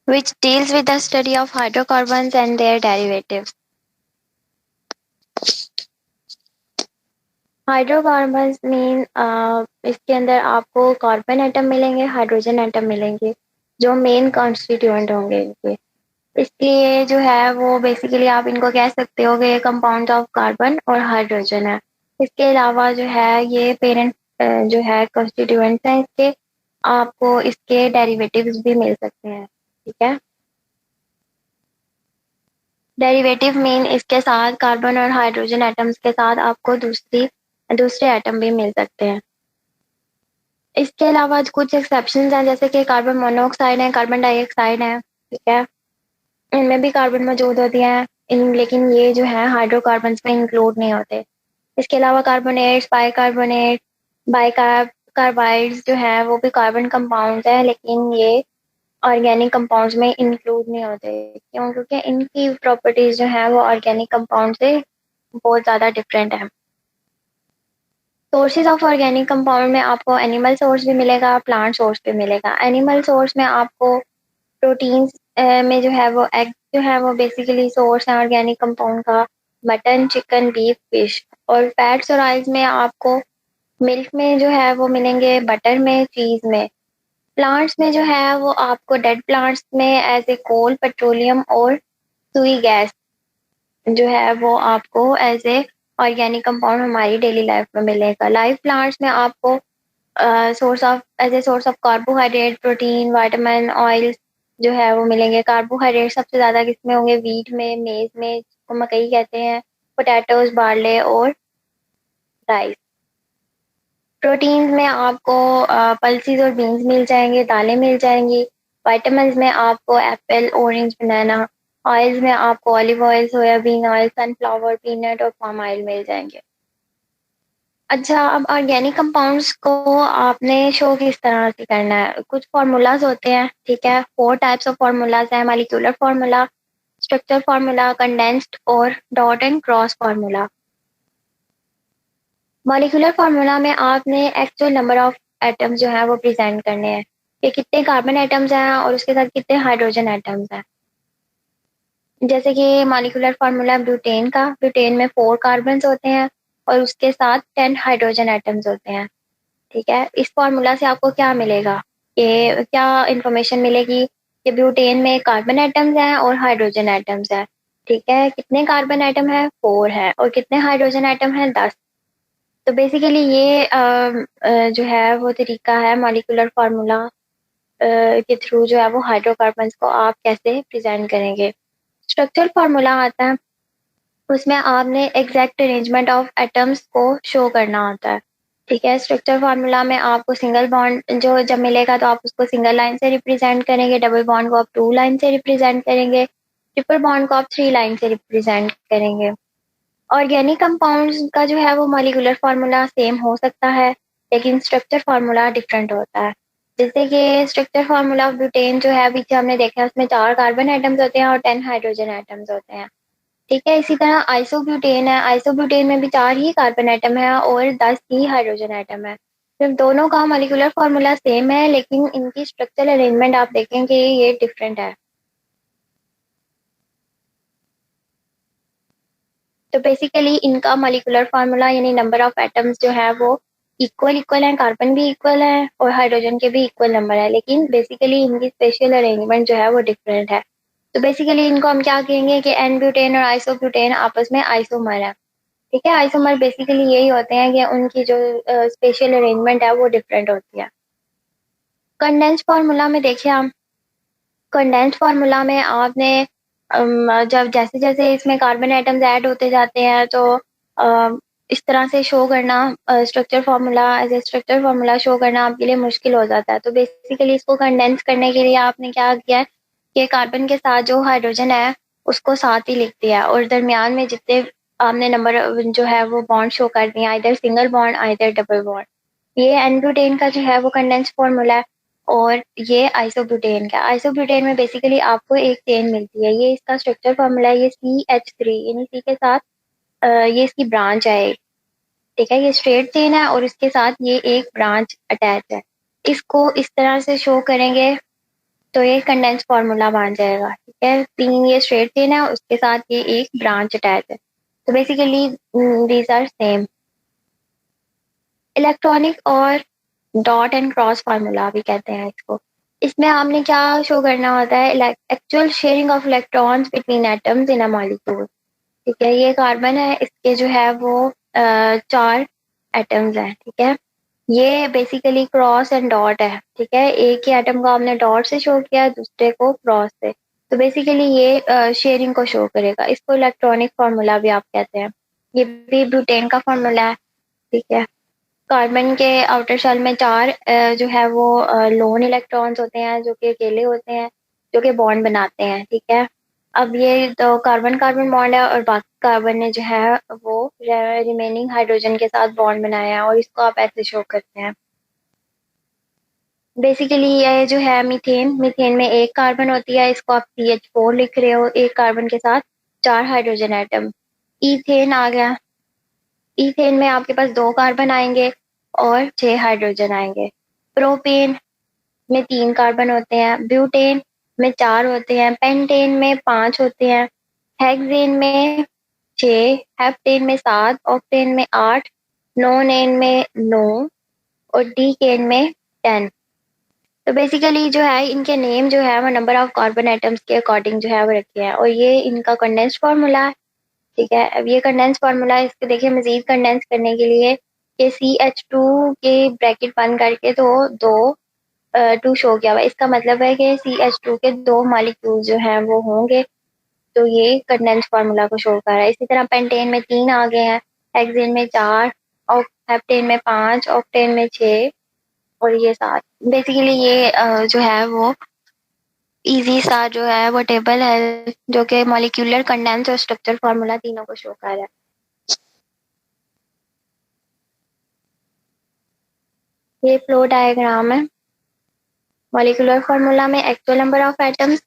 which deals with the study of hydrocarbons and their derivatives. Hydrocarbons mean इसके अंदर आपको carbon atom मिलेंगे, hydrogen atom मिलेंगे, जो मेन कॉन्स्टिट्यूएंट होंगे इनके। इसलिए जो है वो बेसिकली आप इनको कह सकते हो कि कंपाउंड ऑफ कार्बन और हाइड्रोजन है। इसके अलावा जो है ये पेरेंट जो है कॉन्स्टिट्यूएंट्स हैं इसके, आपको इसके डेरिवेटिव्स भी मिल सकते हैं। ठीक है, डेरिवेटिव मीन इसके साथ कार्बन और हाइड्रोजन एटम्स के साथ आपको दूसरे एटम भी मिल सकते हैं। इसके अलावा कुछ एक्सेप्शंस हैं, जैसे कि कार्बन मोनोऑक्साइड है, कार्बन डाइऑक्साइड है। ठीक है, इनमें भी कार्बन मौजूद होती हैं लेकिन ये जो है हाइड्रोकार्बन में इंक्लूड नहीं होते। इसके अलावा कार्बोनेट्स, बाइकार्बोनेट, बाइकार्बाइड्स जो है वो भी कार्बन कंपाउंड्स हैं, लेकिन ये ऑर्गेनिक कंपाउंड्स में इंक्लूड नहीं होते। क्यों? क्योंकि इनकी प्रॉपर्टीज जो है वो ऑर्गेनिक कंपाउंड से बहुत ज़्यादा डिफरेंट है। सोर्सेज ऑफ ऑर्गेनिक कंपाउंड में आपको एनिमल सोर्स भी मिलेगा, प्लांट सोर्स भी मिलेगा। एनिमल सोर्स में आपको प्रोटीन्स में जो है वो एग जो है वो बेसिकली सोर्स है ऑर्गेनिक कंपाउंड का, मटन, चिकन, बीफ, फिश। और फैट्स और ऑयल्स में आपको मिल्क में जो है वो मिलेंगे, बटर में, चीज में। प्लांट्स में जो है वो आपको डेड प्लांट्स में एज ए कोल, पेट्रोलियम और सुई गैस जो है वो आपको एज ए ऑर्गेनिक कंपाउंड हमारी डेली लाइफ में मिलेगा। लाइव प्लांट्स में आपको source of as a source of carbohydrate, protein, vitamin, oils जो है वो मिलेंगे। कार्बोहाइड्रेट सबसे ज्यादा किसमें होंगे? वीट में, मेज में, जिसको मकई कहते हैं, पोटैटोज, बार्ले और राइस। प्रोटीन्स में आपको पल्सीज और बीन्स मिल जाएंगे, दालें मिल जाएंगी। विटामिन्स में आपको एप्पल, ऑरेंज, बनाना। ऑयल्स में आपको olive oil, soybean oil, sunflower, peanut और पाम ऑयल मिल जाएंगे। अच्छा, अब ऑर्गेनिक कंपाउंड्स को आपने शो किस तरह से करना है? कुछ फार्मूलाज होते हैं। ठीक है, 4 टाइप्स ऑफ फार्मूलाज हैं: molecular formula, structure formula, condensed और dot and cross formula. Molecular formula में आपने एक्चुअल नंबर ऑफ एटम्स जो है वो प्रेजेंट करने हैं कि कितने कार्बन एटम्स हैं और उसके साथ कितने हाइड्रोजन एटम्स हैं। जैसे कि मॉलिक्यूलर फार्मूला ब्यूटेन का, ब्यूटेन में 4 कार्बन होते हैं और उसके साथ 10 हाइड्रोजन एटम्स होते हैं। ठीक है, इस फॉर्मूला से आपको क्या मिलेगा, कि क्या इंफॉर्मेशन मिलेगी कि ब्यूटेन में कार्बन एटम्स हैं और हाइड्रोजन एटम्स हैं। ठीक है, कितने कार्बन एटम है? 4 है। और कितने हाइड्रोजन एटम है? 10। तो बेसिकली ये जो है वो तरीका है मॉलिक्यूलर फार्मूला के थ्रू जो है वो हाइड्रोकार्बन्स को आप कैसे प्रेजेंट करेंगे। स्ट्रक्चर फार्मूला आता है, उसमें आपने एग्जैक्ट अरेंजमेंट ऑफ एटम्स को शो करना होता है। ठीक है, स्ट्रक्चर फार्मूला में आपको सिंगल बॉन्ड जो जब मिलेगा तो आप उसको सिंगल लाइन से रिप्रेजेंट करेंगे, डबल बॉन्ड को आप 2 लाइन से रिप्रेजेंट करेंगे, ट्रिपल बॉन्ड को आप 3 लाइन से रिप्रेजेंट करेंगे। ऑर्गेनिक कंपाउंड्स का जो है वो मॉलिक्यूलर फार्मूला सेम हो सकता है, लेकिन स्ट्रक्चर फार्मूला डिफरेंट होता है। जैसे कि स्ट्रक्चर फार्मूला ऑफ ब्यूटेन जो है पीछे हमने देखा है, उसमें 4 कार्बन एटम्स होते हैं और 10 हाइड्रोजन एटम्स होते हैं। ठीक है, इसी तरह आइसोब्यूटेन है, आइसोब्यूटेन में भी 4 ही कार्बन एटम है और 10 ही हाइड्रोजन एटम है। तो दोनों का मॉलिक्यूलर फार्मूला सेम है, लेकिन इनकी स्ट्रक्चरल अरेंजमेंट आप देखेंगे ये डिफरेंट है। तो बेसिकली इनका मॉलिक्यूलर फार्मूला यानी नंबर ऑफ एटम्स जो है वो इक्वल है, कार्बन भी इक्वल है और हाइड्रोजन के भी इक्वल नंबर है, लेकिन बेसिकली इनकी स्पेशल अरेंजमेंट जो है वो डिफरेंट है। तो बेसिकली इनको हम क्या कहेंगे कि एन ब्यूटेन और आइसोब्यूटेन आपस में आइसोमर है। ठीक है, आइसोमर बेसिकली यही होते हैं कि उनकी जो स्पेशल अरेंजमेंट है वो डिफरेंट होती है। कंडेंस फार्मूला में देखिए हम, कंडेंस फार्मूला में आपने जब जैसे जैसे इसमें कार्बन एटम्स ऐड होते जाते हैं तो इस तरह से शो करना structure formula as a structure formula show करना आपके लिए मुश्किल हो जाता है। तो बेसिकली इसको कंडेंस करने के लिए आपने क्या किया है कि कार्बन के साथ जो हाइड्रोजन है उसको साथ ही लिख दिया और दरमियान में जितने आपने नंबर जो है वो बॉन्ड शो कर दिए, either single bond either double bond. ये एन ब्यूटेन का जो है वो कंडेंस फार्मूला है और ये आइसोब्यूटेन का। आइसोब्यूटेन में बेसिकली आपको एक चेन मिलती है, ये इसका स्ट्रक्चर फार्मूला है, ये CH3 यानी सी के साथ ये इसकी ब्रांच है। ठीक है, ये स्ट्रेट चेन है और इसके साथ ये एक ब्रांच अटैच है। इसको इस तरह से शो करेंगे तो ये कंडेंस फार्मूला बन जाएगा। ठीक है, 3 ये स्ट्रेट चेन है, उसके साथ ये एक ब्रांच अटैच है। तो basically these are same. Electronic और डॉट एंड क्रॉस फार्मूला भी कहते हैं इसको। इसमें हमने क्या शो करना होता है, actual sharing of electrons between atoms in a molecule. ठीक है, ये कार्बन है, इसके जो है वो 4 एटम्स हैं। ठीक है, ये बेसिकली क्रॉस एंड डॉट है। ठीक है, एक ही एटम को आपने डॉट से शो किया, दूसरे को क्रॉस से। तो बेसिकली ये शेयरिंग को शो करेगा। इसको इलेक्ट्रॉनिक फार्मूला भी आप कहते हैं। ये भी ब्यूटेन का फार्मूला है। ठीक है, कार्बन के आउटर शेल में 4 जो है वो लोन इलेक्ट्रॉन्स होते हैं, जो कि अकेले होते हैं, जो कि बॉन्ड बनाते हैं। ठीक है, अब ये तो कार्बन कार्बन बॉन्ड है, और बाकी कार्बन ने जो है वो रिमेनिंग हाइड्रोजन के साथ बॉन्ड बनाया है, और इसको आप ऐसे शो करते हैं। बेसिकली ये जो है मीथेन, मीथेन में एक कार्बन होती है, इसको आप CH4 लिख रहे हो, एक कार्बन के साथ 4 हाइड्रोजन एटम। ईथेन आ गया, ईथेन में आपके पास 2 कार्बन आएंगे और 6 हाइड्रोजन आएंगे। प्रोपेन में 3 कार्बन होते हैं, ब्यूटेन में 4 होते हैं, पेंटेन में 5 होते हैं, हेक्सेन में 6, हेप्टेन में 7, ऑक्टेन में 8, नोनेन में 9 और डीकेन में 10। तो बेसिकली जो है इनके नेम जो है वो नंबर ऑफ कार्बन एटम्स के अकॉर्डिंग जो है वो रखे हैं, और ये इनका कंडेंस्ड फार्मूला है। ठीक है, अब ये कंडेंस फार्मूला, इसको देखिए मजीद कंडेंस करने के लिए कि CH2 के ब्रैकेट बंद करके तो 2 शो किया हुआ है। इसका मतलब है कि CH2 के 2 मॉलिक्यूल जो हैं वो होंगे। तो ये कंडेंस फार्मूला को शो कर रहा है। इसी तरह पेंटेन में 3 आ गए हैं, हेक्सेन में 4, और हेप्टेन में 5, ऑक्टेन में 6 और ये 7। बेसिकली ये जो है वो इजी सा जो है वो टेबल है, जो कि मॉलिक्यूलर कंडेंस और स्ट्रक्चर फार्मूला तीनों को शो कर रहा है। ये फ्लो डायग्राम है। मॉलिक्यूलर फार्मूला में actual number of atoms,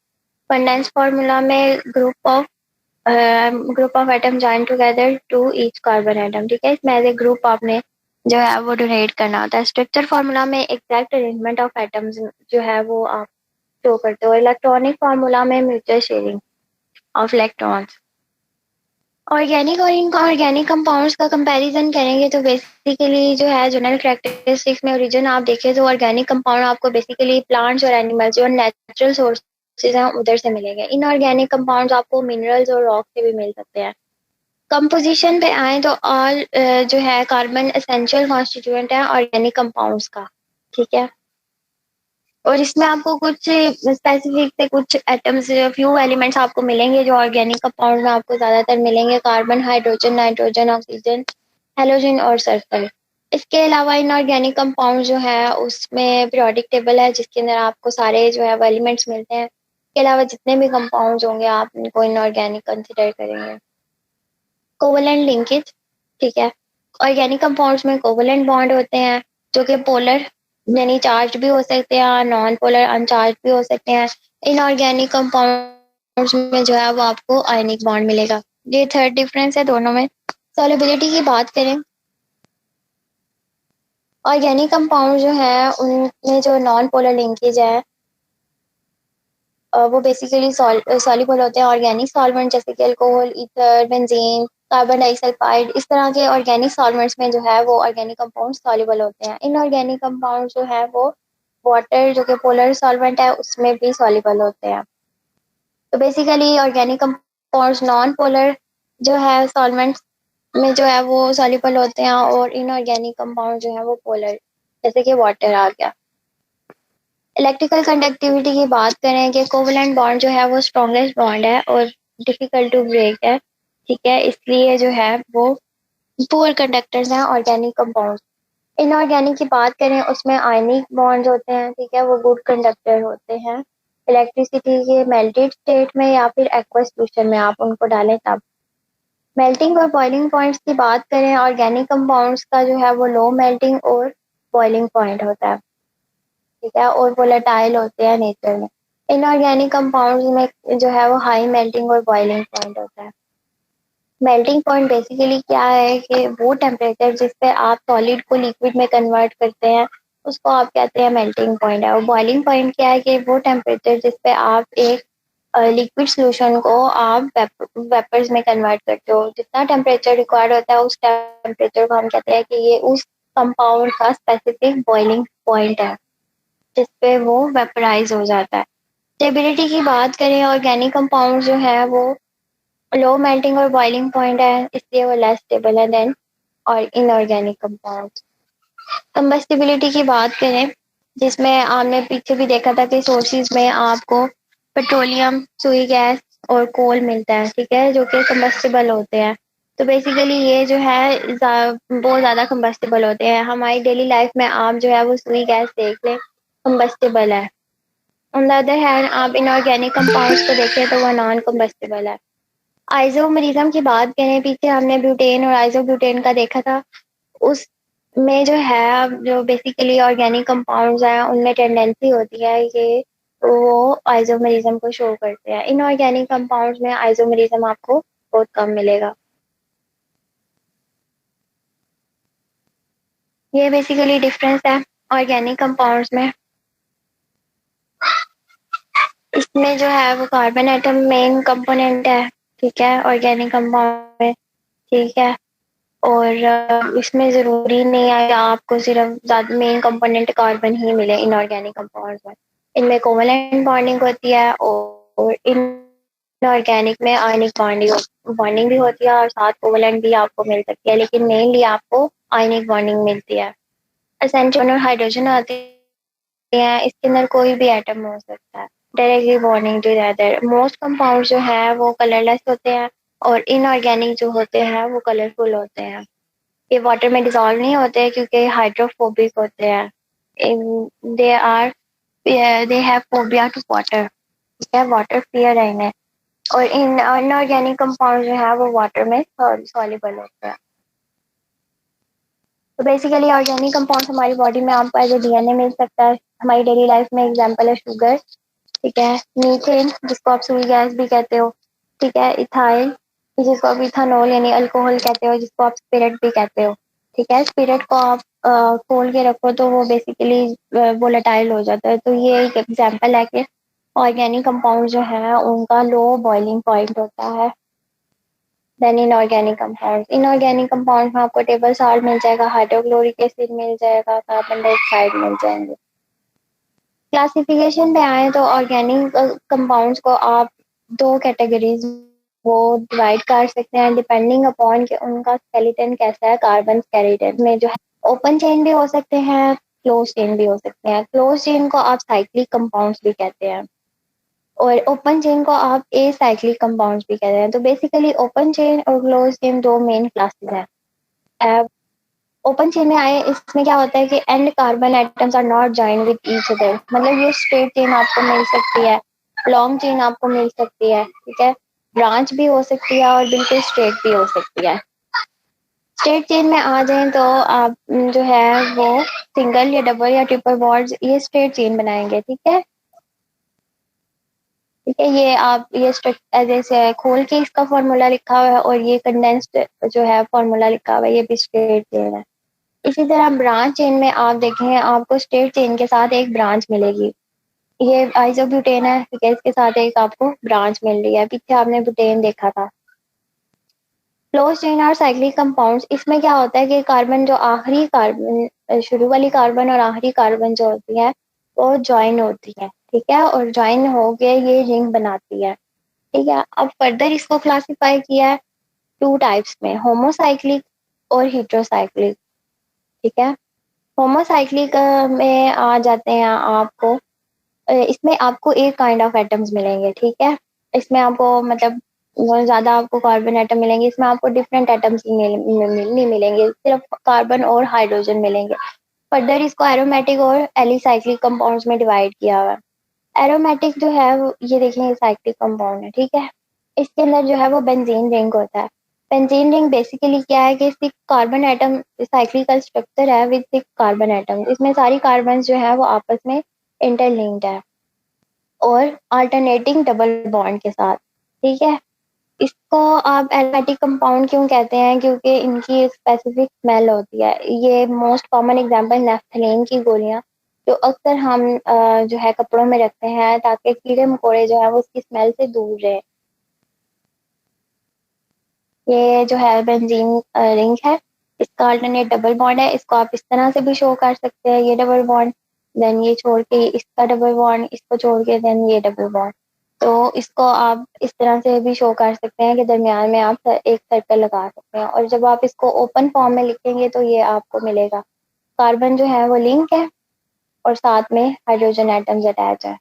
condense formula में group of atom join together to each carbon atom. ठीक है, इसमें एज ए ग्रुप आपने जो है वो डोनेट करना होता है। स्ट्रक्चर फार्मूला में एग्जैक्ट अरेंजमेंट ऑफ एटम्स जो है वो आप शो करते हो। इलेक्ट्रॉनिक फार्मूला में mutual sharing of electrons. Organic और इनऑर्गेनिक कंपाउंड्स का कंपैरिजन करेंगे तो बेसिकली जो है जनरल कैरेक्टरिस्टिक्स में ओरिजिन आप देखें तो ऑर्गेनिक कंपाउंड आपको बेसिकली प्लांट्स और एनिमल्स जो नेचुरल सोर्सेज हैं उधर से मिलेंगे। इनऑर्गेनिक कंपाउंड्स आपको मिनरल्स और रॉक से भी मिल सकते हैं। कंपोजिशन पे आए तो ऑल जो है कार्बन एसेंशियल कॉन्स्टिट्यूएंट है ऑर्गेनिक कंपाउंड्स का। ठीक है, और इसमें आपको कुछ स्पेसिफिक से कुछ एटम्स, फ्यू एलिमेंट्स आपको मिलेंगे जो ऑर्गेनिक कंपाउंड में आपको ज्यादातर मिलेंगे, carbon, hydrogen, nitrogen, oxygen, halogen और सल्फर। इसके अलावा इनऑर्गेनिक कंपाउंड जो है उसमें पीरियोडिक टेबल है जिसके अंदर आपको सारे जो है वो एलिमेंट्स मिलते हैं। इसके अलावा जितने भी कंपाउंड होंगे आप इनको इनऑर्गेनिक कंसिडर करेंगे। Covalent linkage. ठीक है, ऑर्गेनिक कंपाउंड्स में कोवलेंट बॉन्ड होते हैं जो कि पोलर यानी चार्ज भी हो सकते हैं, नॉन पोलर अनचार्ज भी हो सकते हैं। इनऑर्गेनिक कंपाउंड्स में जो है वो आपको आयनिक बॉन्ड मिलेगा। ये थर्ड डिफरेंस है दोनों में। सॉल्युबिलिटी की बात करें, ऑर्गेनिक कंपाउंड जो है उनमें जो नॉन पोलर लिंकेज है वो बेसिकली सॉल्युबल होते हैं ऑर्गेनिक सॉल्वेंट जैसे कि alcohol, ether, benzene, carbon disulphide. इस तरह के ऑर्गेनिक सॉल्वेंट्स में जो है वो ऑर्गेनिक कंपाउंड सॉल्युबल होते हैं। इनऑर्गेनिक कंपाउंड जो है वो वाटर जो कि पोलर सॉल्वेंट है उसमें भी सॉल्युबल होते हैं। तो basically organic compounds non polar जो है सॉल्वेंट्स में जो है वो सॉल्युबल होते हैं, और इनऑर्गेनिक कंपाउंड जो है वो पोलर जैसे कि वाटर आ गया। इलेक्ट्रिकल कंडक्टिविटी की बात करें कि कोवलेंट बॉन्ड जो है वो स्ट्रॉन्गेस्ट बॉन्ड है और डिफिकल्ट टू ब्रेक है। ठीक है, इसलिए जो है वो पुअर कंडक्टर्स हैं ऑर्गेनिक कंपाउंड्स। इनऑर्गेनिक की बात करें उसमें आयनिक बॉन्ड्स होते हैं। ठीक है, वो गुड कंडक्टर होते हैं। इलेक्ट्रिसिटी के मेल्टेड स्टेट में या फिर एक्वस सोल्यूशन में आप उनको डालें तब। मेल्टिंग और बॉइलिंग पॉइंट्स की बात करें, ऑर्गेनिक कंपाउंड्स का जो है वो लो मेल्टिंग और बॉइलिंग पॉइंट होता है। ठीक है, और वोलेटाइल होते हैं नेचर में। इनऑर्गेनिक कंपाउंड्स में जो है वो हाई मेल्टिंग और बॉइलिंग पॉइंट होता है। मेल्टिंग पॉइंट बेसिकली क्या है कि वो टेम्परेचर जिस पे आप सॉलिड को लिक्विड में कन्वर्ट करते हैं उसको आप कहते हैं मेल्टिंग पॉइंट है। और बॉइलिंग पॉइंट क्या है कि वो टेम्परेचर जिस पे आप एक लिक्विड सोल्यूशन को आप वेपर्स में कन्वर्ट करते हो। जितना टेम्परेचर रिक्वायर्ड होता है उस टेम्परेचर को हम कहते हैं कि ये उस कंपाउंड का स्पेसिफिक बॉइलिंग पॉइंट है जिसपे वो वेपराइज हो जाता है। स्टेबिलिटी की बात करें, ऑर्गेनिक कंपाउंड जो है वो लो मेल्टिंग और बॉइलिंग पॉइंट है, इसलिए वो लेस स्टेबल है देन और इनऑर्गेनिक कंपाउंड। कंबस्टिबिलिटी की बात करें, जिसमें आपने पीछे भी देखा था कि सोर्सेज में आपको पेट्रोलियम, सुई गैस और कोल मिलता है, ठीक है, जो कि कंबस्टिबल होते हैं। तो बेसिकली ये जो है बहुत ज़्यादा कंबस्टिबल होते हैं। हमारी डेली लाइफ में आप जो है वो सुई गैस देख लें, कंबस्टिबल है। ऑन द अदर हैंड आप इनऑर्गेनिक कंपाउंड्स को देखें तो वह नॉन कंबस्टिबल है। आइसोमरिज्म की बात करें, पीछे हमने ब्यूटेन और आइसोब्यूटेन का देखा था। उसमें जो है जो बेसिकली ऑर्गेनिक कंपाउंड्स हैं उनमें टेंडेंसी होती है कि वो आइसोमरिज्म को शो करते हैं। इनऑर्गेनिक कंपाउंड्स में आइसोमरिज्म आपको बहुत कम मिलेगा। ये बेसिकली डिफरेंस है ऑर्गेनिक कंपाउंड्स में। इसमें जो है वो कार्बन एटम मेन कंपोनेंट है, ठीक है, ऑर्गेनिक कंपाउंड में, ठीक है। और इसमें ज़रूरी नहीं है कि आपको सिर्फ ज़्यादा मेन कंपोनेंट कार्बन ही मिले इनऑर्गेनिक कंपाउंड्स में। इनमें कोवलेंट बॉन्डिंग होती है और इनऑर्गेनिक में आयनिक बॉन्डिंग भी होती है और साथ कोवलेंट भी आपको मिल सकती है, लेकिन मेनली आपको आयनिक बॉन्डिंग मिलती है। एसेंशियल और हाइड्रोजन आते हैं, इसके अंदर कोई भी एटम हो सकता है। Directly bonding to other most compound जो है वो कलरलेस होते हैं और इनऑर्गेनिक जो होते हैं वो कलरफुल होते हैं। ये वाटर में डिसॉल्व नहीं होते क्योंकि हाइड्रोफोबिक होते हैं। They are they have phobia to water, ठीक है, वाटर फियर है इन्हें। और इन इनऑर्गेनिक कंपाउंड जो है वो वाटर में सॉल्युबल होते हैं। तो बेसिकली ऑर्गेनिक कंपाउंड हमारी बॉडी में आपको एज ए डीएनए मिल सकता है। हमारी डेली लाइफ में एग्जांपल है शुगर, ठीक है, मीथेन जिसको आप सुई गैस भी कहते हो, ठीक है, इथाइल जिसको आप इथानॉल यानी अल्कोहल कहते हो, जिसको आप स्पिरिट भी कहते हो, ठीक है। स्पिरिट को आप खोल के रखो तो वो बेसिकली वोलेटाइल हो जाता है। तो ये एक एग्जांपल है कि ऑर्गेनिक कंपाउंड जो है उनका लो बॉइलिंग पॉइंट होता है then inorganic compound. Inorganic compound में आपको टेबल सॉल्ट मिल जाएगा, हाइड्रोक्लोरिक एसिड मिल जाएगा, कार्बन डाइऑक्साइड मिल जाएंगे। क्लासिफिकेशन पे आए तो ऑर्गेनिक कंपाउंड्स को आप दो कैटेगरीज वो डिवाइड कर सकते हैं डिपेंडिंग अपॉन कि उनका स्केलेटन कैसा है। कार्बन स्केलेटन में जो है ओपन चेन भी हो सकते हैं, क्लोज चेन भी हो सकते हैं। क्लोज चेन को आप साइक्लिक कंपाउंड्स भी कहते हैं और ओपन चेन को आप ए साइक्लिक कंपाउंड्स भी कहते हैं। तो बेसिकली ओपन चेन और क्लोज चेन दो मेन क्लासेस हैं। ओपन चेन में आए, इसमें क्या होता है कि end carbon atoms are not joined with each other, मतलब ये स्ट्रेट चेन आपको मिल सकती है, लॉन्ग चेन आपको मिल सकती है, ठीक है, ब्रांच भी हो सकती है और बिल्कुल स्ट्रेट भी हो सकती है। स्ट्रेट चेन में आ जाएं तो आप जो है वो सिंगल या डबल या ट्रिपल बॉन्ड्स ये स्ट्रेट चेन बनाएंगे, ठीक है, ठीक है। ये आप ये जैसे खोल के इसका फॉर्मूला लिखा हुआ है और ये कंडेंस्ड जो है फॉर्मूला लिखा हुआ है, ये भी स्ट्रेट चेन है। इसी तरह ब्रांच चेन में आप देखें आपको स्ट्रेट चेन के साथ एक ब्रांच मिलेगी। ये आइसोब्यूटेन है, ठीक है, इसके साथ एक आपको ब्रांच मिल रही है, पीछे आपने ब्यूटेन देखा था। क्लोज चेन और साइक्लिक कंपाउंड्स, इसमें क्या होता है कि कार्बन जो आखिरी कार्बन शुरू वाली कार्बन और आखिरी कार्बन जो होती है वो ज्वाइन होती है, ठीक है, और ज्वाइन होके ये रिंग बनाती है, ठीक है। अब फर्दर इसको क्लासिफाई किया है टू टाइप्स में, होमोसाइक्लिक और हेटेरोसाइक्लिक, ठीक है। होमोसाइक्लिक में आ जाते हैं आपको इसमें आपको एक काइंड ऑफ एटम्स मिलेंगे, ठीक है। इसमें आपको मतलब बहुत ज्यादा आपको कार्बन एटम मिलेंगे, इसमें आपको डिफरेंट एटम्स नहीं मिलेंगे, सिर्फ कार्बन और हाइड्रोजन मिलेंगे। फर्दर इसको एरोमेटिक और एलिसाइक्लिक कंपाउंड्स में डिवाइड किया हुआ है। एरोमेटिक जो है वो ये देखें ये साइक्लिक कंपाउंड है, ठीक है। इसके अंदर जो है वो बेंजीन रिंग होता है। बेंजीन रिंग बेसिकली क्या है कि six carbon atom cyclical structure है विद सिक्स कार्बन एटम, इसमें सारी कार्बन जो है वो आपस में इंटरलिंक्ड है और अल्टरनेटिंग डबल बॉन्ड के साथ, ठीक है। इसको आप एरोमेटिक कंपाउंड क्यों कहते हैं? क्योंकि इनकी एक स्पेसिफिक स्मेल होती है। ये मोस्ट कॉमन एग्जांपल नेफ्थलीन की गोलियां, जो अक्सर हम जो है कपड़ों में रखते हैं ताकि कीड़े मकोड़े जो है वो उसकी स्मेल से दूर रहे। ये जो है बेंजीन रिंग है, इसका अल्टरनेट डबल बॉन्ड है। इसको आप इस तरह से भी शो कर सकते हैं, ये डबल बॉन्ड, देन ये छोड़ के इसका डबल बॉन्ड, इसको छोड़ के देन ये डबल बॉन्ड। तो इसको आप इस तरह से भी शो कर सकते हैं कि दरमियान में आप एक सर्कल लगा सकते हैं, और जब आप इसको ओपन फॉर्म में लिखेंगे तो ये आपको मिलेगा। कार्बन जो है वो लिंक है और साथ में हाइड्रोजन एटम्स अटैच है।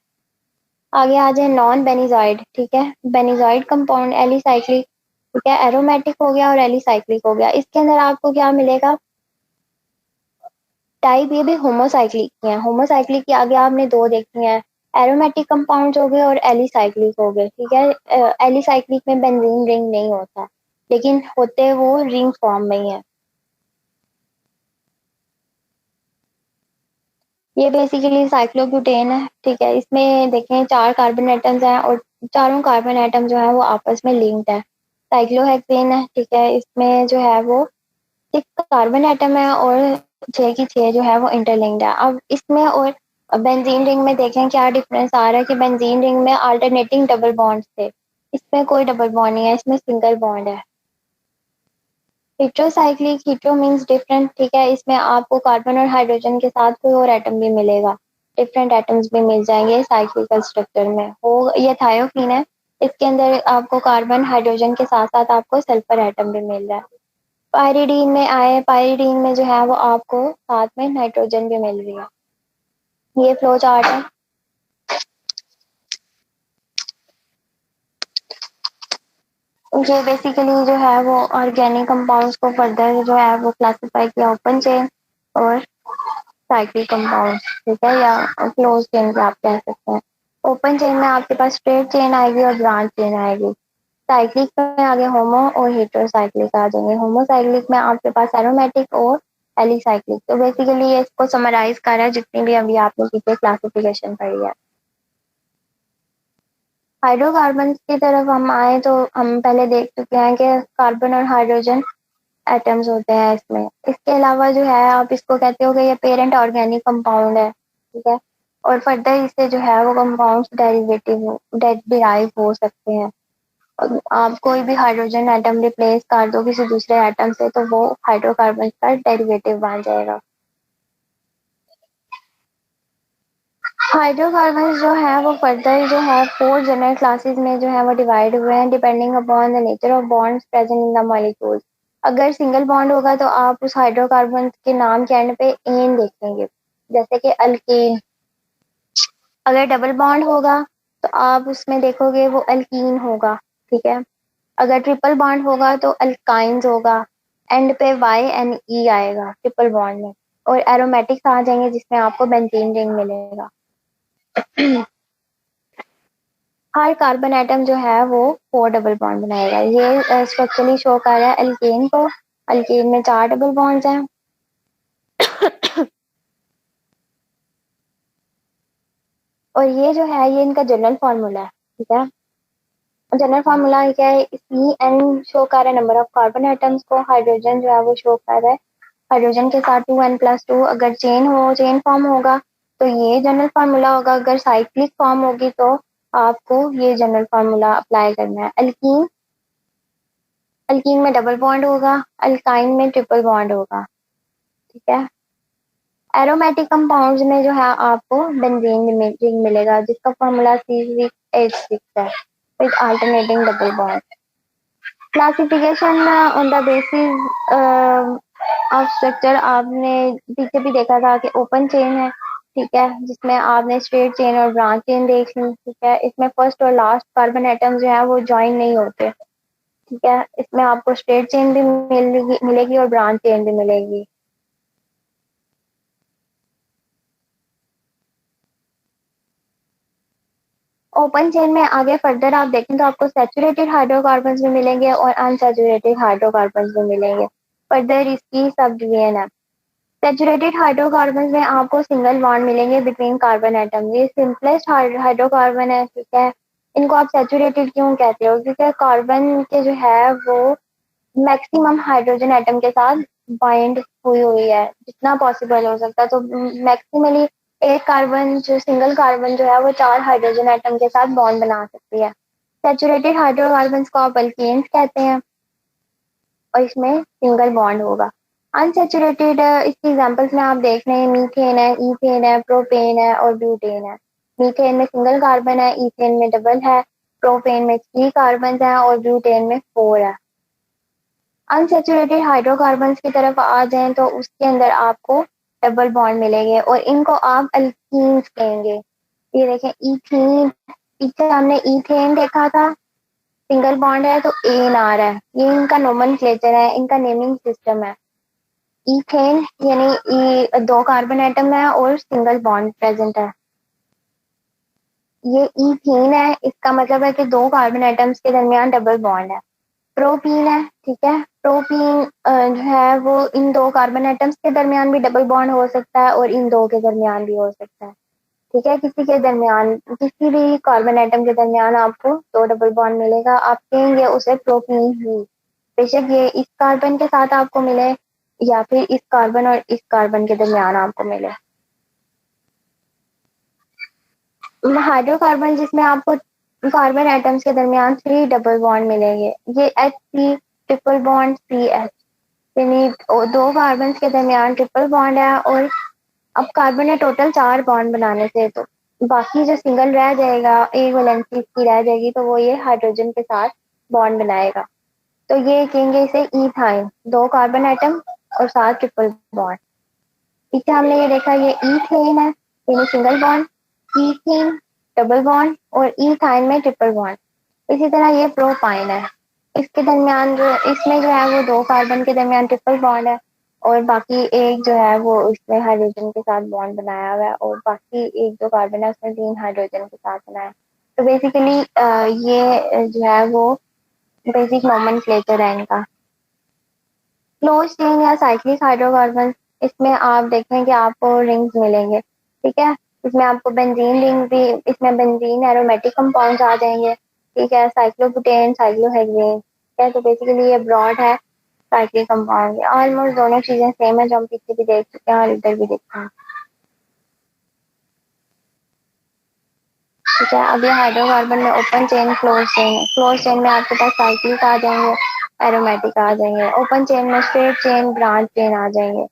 आगे आ जाए नॉन बेनिजॉइड, ठीक है। बेनिजॉइड कंपाउंड एलिसाइक्लिक, ठीक है, एरोमेटिक हो गया और एलिसाइक्लिक हो गया। इसके अंदर आपको क्या मिलेगा? टाइप ये भी होमोसाइक्लिक की है। होमोसाइक्लिक के आगे आपने दो देखी हैं, एरोमेटिक कंपाउंड हो गए और एलिसाइक्लिक हो गए, ठीक है। एलिसाइक्लिक में बेंजीन रिंग नहीं होता, लेकिन होते वो रिंग फॉर्म में ही है। ये बेसिकली साइक्लोब्यूटेन है, ठीक है। इसमें देखें चार कार्बन एटम्स हैं और चारों कार्बन एटम जो है वो आपस में लिंक्ड है। साइक्लोहेक्सेन है, ठीक है। इसमें जो है वो 6 कार्बन एटम है और 6 की 6 जो है वो इंटरलिंक्ड है। अब इसमें और बेंजीन रिंग में देखें क्या डिफरेंस आ रहा है कि बेंजीन रिंग में अल्टरनेटिंग डबल बॉन्ड्स थे, इसमें कोई डबल बॉन्ड नहीं है, इसमें सिंगल बॉन्ड है। हेट्रोसाइक्लिक, हेट्रो मीन्स डिफरेंट, ठीक है। इसमें आपको कार्बन और हाइड्रोजन के साथ कोई और एटम भी मिलेगा, डिफरेंट एटम्स भी मिल जाएंगे साइक्लिकल स्ट्रक्चर में। हो ये थायोफीन है, इसके अंदर आपको कार्बन हाइड्रोजन के साथ साथ आपको सल्फर एटम भी मिल रहा है। पायरीडीन में आए, पायरीडीन में जो है वो आपको साथ में नाइट्रोजन भी मिल रही है। ये फ्लो चार्ट है। ये बेसिकली जो है वो ऑर्गेनिक कंपाउंड्स को फर्दर जो है वो क्लासिफाई किया, ओपन चेन और साइक्लिक कंपाउंड, ठीक है, या क्लोज चेन भी आप कह सकते हैं। ओपन चेन में आपके पास स्ट्रेट चेन आएगी और ब्रांच चेन आएगी। साइक्लिक में आगे होमो और हेटेरोसाइक्लिक आ जाएंगे। होमोसाइक्लिक में आपके पास एरोमेटिक और एलिसाइक्लिक। तो बेसिकली ये इसको समराइज कर रहा है जितनी भी अभी आपने पीछे क्लासिफिकेशन पढ़ी है। हाइड्रोकार्बन की तरफ हम आए तो हम पहले देख चुके हैं कि कार्बन और हाइड्रोजन एटम्स होते हैं इसमें। इसके अलावा जो है आप इसको कहते हो कि ये पेरेंट ऑर्गेनिक कंपाउंड है, ठीक है। और फर्दर इससे जो है वो कंपाउंड्स डेरिवेटिव डिराइव हो सकते हैं। आप कोई भी हाइड्रोजन एटम रिप्लेस कर दो किसी दूसरे एटम से तो वो हाइड्रोकार्बन का डेरिवेटिव बन जाएगा। हाइड्रोकार्बन जो है वो फर्दर जो है 4 जनरल क्लासेस में जो है वो डिवाइड हुए हैं depending upon the nature of bonds present in the molecule. अगर सिंगल बॉन्ड होगा तो आप उस हाइड्रोकार्बन के नाम के एंड पे एन देखेंगे, जैसे कि अल्केन। अगर डबल बॉन्ड होगा तो आप उसमें देखोगे वो अल्कीन होगा, ठीक है। अगर ट्रिपल बॉन्ड होगा तो अल्काइंस होगा, एंड पे वाई एन ई आएगा ट्रिपल बॉन्ड में। और एरोमेटिक्स आ जाएंगे जिसमें आपको बेंजीन रिंग मिलेगा। हर कार्बन एटम जो है वो 4 डबल बॉन्ड बनाएगा। ये स्ट्रक्चरली शो कर रहा है अल्केन को। अल्केन में 4 डबल बॉन्ड्स हैं। और ये जो है ये इनका जनरल फार्मूला है, ठीक है। जनरल फार्मूला क्या है? सी एन शो कर रहा है नंबर ऑफ कार्बन एटम्स को, हाइड्रोजन जो है वो शो कर रहा है हाइड्रोजन के साथ 2n+2। अगर चेन हो, चेन फॉर्म होगा तो ये जनरल फार्मूला होगा। अगर साइक्लिक फॉर्म होगी तो आपको ये जनरल फार्मूला अप्लाई करना है। अल्कीन, अल्कीन में डबल बॉन्ड होगा, अल्काइन में ट्रिपल बॉन्ड होगा, ठीक है। एरोमेटिक कंपाउंड्स में जो है आपको बेंजीन रिंग मिलेगा जिसका फॉर्मूला C6H6 है with alternating double bond. Classification on the basis of structure आपने पीछे भी देखा था कि ओपन चेन है, ठीक है, जिसमें आपने स्ट्रेट चेन और ब्रांच चेन देख ली, ठीक है। इसमें फर्स्ट और लास्ट कार्बन एटम जो है वो ज्वाइन नहीं होते, ठीक है। इसमें आपको स्ट्रेट चेन भी मिलेगी और ब्रांच चेन भी मिलेगी। ओपन चेन में आगे फर्दर आप देखें तो आपको सैचुरेटेड हाइड्रोकार्बन्स भी मिलेंगे और अनसैचुरेटेड हाइड्रोकार्बन्स भी मिलेंगे। फर्दर इसकी सब डिवीजन है। सैचुरेटेड हाइड्रोकार्बन में आपको सिंगल बॉन्ड मिलेंगे बिटवीन कार्बन एटम। ये सिंपलेस्ट हाइड्रोकार्बन है, ठीक है। इनको आप सैचुरेटेड क्यों कहते हो? क्योंकि कार्बन के जो है वो मैक्सिमम हाइड्रोजन एटम के साथ बाइंड हुई हुई है जितना पॉसिबल हो सकता है। तो मैक्सिमली एक कार्बन जो सिंगल कार्बन जो है वो 4 हाइड्रोजन एटम के साथ बॉन्ड बना सकती है। सैचुरेटेड हाइड्रोकार्बन को आप अल्केन्स कहते हैं और इसमें सिंगल बॉन्ड होगा। अनसैचुरेटेड इसकी एग्जांपल्स में आप देख रहे हैं, मीथेन है, ईथेन है, प्रोपेन है और ब्यूटेन है। मीथेन में सिंगल कार्बन है, ईथेन में डबल है, प्रोपेन में 3 कार्बन है और ब्यूटेन में 4 है। अनसैचुरेटेड हाइड्रोकार्बन्स की तरफ आ जाएं तो उसके अंदर आपको डबल बॉन्ड मिलेंगे और इनको आप अल्कीन्स कहेंगे। ये देखें इथीन, पीछे हमने ईथेन देखा था, सिंगल बॉन्ड है तो एन आ रहा है, ये इनका नोमेनक्लेचर है, इनका नेमिंग सिस्टम है। इथेन यानी 2 कार्बन एटम है और सिंगल बॉन्ड प्रेजेंट है। ये इथेन है, इसका मतलब है कि 2 कार्बन एटम्स के दरमियान डबल बॉन्ड है। प्रोपीन है, ठीक है, प्रोपीन जो है वो इन 2 कार्बन एटम्स के दरमियान भी डबल बॉन्ड हो सकता है और इन दो के दरमियान भी हो सकता है। ठीक है, किसी के दरमियान, किसी भी कार्बन एटम के दरमियान आपको 2 डबल बॉन्ड मिलेगा, आप कहेंगे उसे प्रोपीन ही। बेशक ये इस कार्बन के साथ आपको मिले या फिर इस कार्बन और इस कार्बन के दरमियान आपको मिले। हाइड्रोकार्बन जिसमें आपको कार्बन एटम्स के दरमियान 3 डबल बॉन्ड मिलेंगे, ये H3 ट्रिपल बॉन्ड CH, यानी 2 कार्बन के दरमियान ट्रिपल बॉन्ड है और अब कार्बन है टोटल 4 बॉन्ड बनाने से, तो बाकी जो सिंगल रह जाएगा, एक वैलेंसी इसकी रह जाएगी, तो वो ये हाइड्रोजन के साथ बॉन्ड बनाएगा। तो ये कहेंगे इसे इथाइन, 2 कार्बन एटम और 7 ट्रिपल बॉन्ड। पीछे हमने ये देखा, ये इथेन है यानी single bond, ethane double bond और इथाइन में ट्रिपल बॉन्ड। इसी तरह ये प्रोपाइन है, इसके दरमियान जो, इसमें जो है वो 2 कार्बन के दरमियान ट्रिपल बॉन्ड है और बाकी एक जो है वो इसमें हाइड्रोजन के साथ बॉन्ड बनाया हुआ है और बाकी एक जो कार्बन है उसमें 3 हाइड्रोजन के साथ बनाया है। तो बेसिकली ये जो है वो बेसिक नोमेनक्लेचर है इनका। क्लोज चेन या साइक्लिक हाइड्रोकार्बन, इसमें आप देखें कि आपको रिंग्स मिलेंगे, ठीक है, इसमें आपको बेंजीन रिंग भी, इसमें बेंजीन एरोमेटिक कंपाउंड्स आ जाएंगे, ठीक है, साइक्लोब्यूटेन, साइक्लोहेक्सेन, ठीक है। तो बेसिकली ये ब्रॉड है साइक्लिक कंपाउंड, ऑलमोस्ट दोनों चीजें सेम है जो हम पीछे भी देख चुके हैं और इधर भी देखते हैं। ठीक है, अब ये हाइड्रोकार्बन में ओपन चेन, क्लोज चेन है। क्लोज चेन में आपके पास साइक्लिक आ जाएंगे, एरोमेटिक आ जाएंगे। ओपन चेन में स्ट्रेट चेन, ब्रांच चेन आ जाएंगे।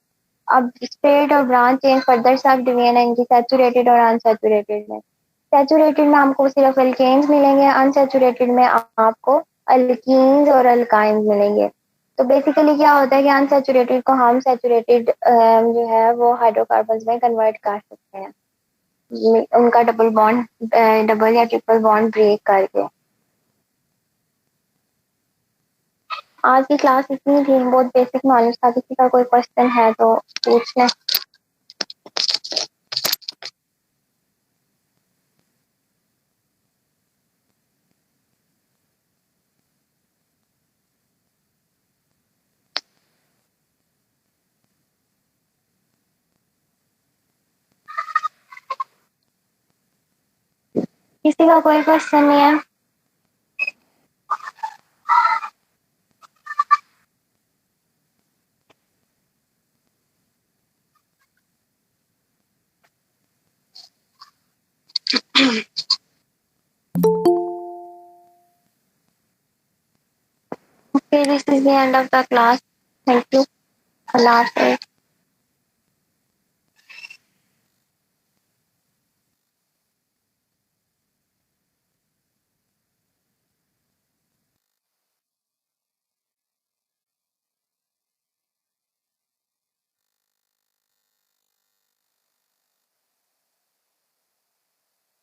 अब स्ट्रेट और branch chain further sub division है इनकी सैचुरेटेड और अनसैचुरेटेड में। सैचुरेटेड में आपको सिर्फ एल्केन्स मिलेंगे, अनसैचुरेटेड में आपको अल्कीन्स और अल्काइंस मिलेंगे। तो बेसिकली क्या होता है कि अनसैचुरेटेड को हम सैचुरेटेड जो है वो हाइड्रोकार्बन में कन्वर्ट कर सकते हैं, उनका डबल बॉन्ड, डबल या ट्रिपल बॉन्ड ब्रेक करके। आज की क्लास इतनी थी, बहुत बेसिक नॉलेज था, किसी का कोई क्वेश्चन है तो पूछ लें। किसी का कोई क्वेश्चन नहीं है? Okay, this is the end of the class. Thank you. Allah Hafiz.